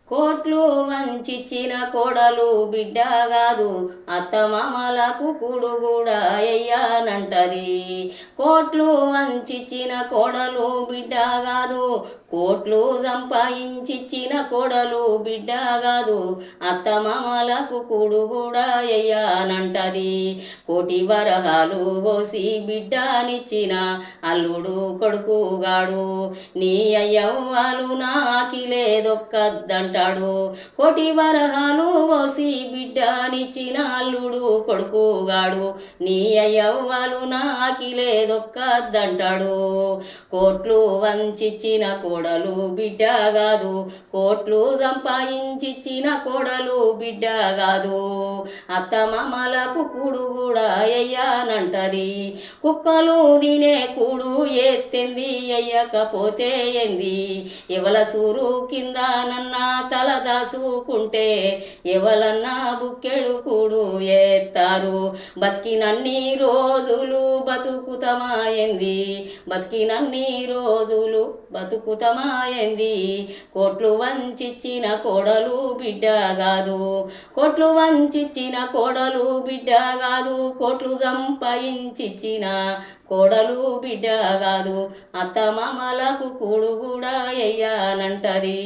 కోట్లు వంచిచ్చిన కోడలు బిడ్డ కాదు, అత్తమామలకు కూడు కూడా అయ్యానంటది. కోట్లు వంచిచ్చిన కోడలు బిడ్డ కాదు, కోట్లు సంపాదించిచ్చిన కోడలు బిడ్డ కాదు, అత్తమామలకు కూడు కూడా అయ్యానంటది. కోటి వరహాలు పోసి బిడ్డనిచ్చిన అల్లుడు కొడుకుగాడు, నీ అయ్యవ్వాలు నాకి లేదొక్కద్దంటాడు. కోటి వరహాలు పోసి బిడ్డనిచ్చిన అల్లుడు కొడుకుగాడు, నీ అయ్యవ్వాలు నాకి లేదొక్కద్దంటాడు. కోట్లు వంచిచ్చిన కోడలు బిడ్డ కాదు, కోట్లు సంపాదించిచ్చిన కోడలు బిడ్డ కాదు, అత్తమామలకు కూడు కూడా అయ్యానంటది. కుక్కలు తినే కూడు ఎత్తింది అయ్యకపోతే ఏంది, ఎవల సూరు కింద నన్నా తల దాసుకుంటే ఎవలన్నా బుక్కెడు కూడు ఎత్తారు. బతికినన్ని రోజులు బతుకుతమాయింది, బతికినన్ని రోజులు బతుకుతమాయింది. కోట్లు వంచిచ్చిన కోడలు బిడ్డ కాదు, కోట్లు వంచిచ్చిన కోడలు బిడ్డ కాదు, కోట్లు సంపాదించిచ్చిన కోడలు బిడ్డ కాదు, అత్తమామలకు కూడు కూడా అయ్యానంటది.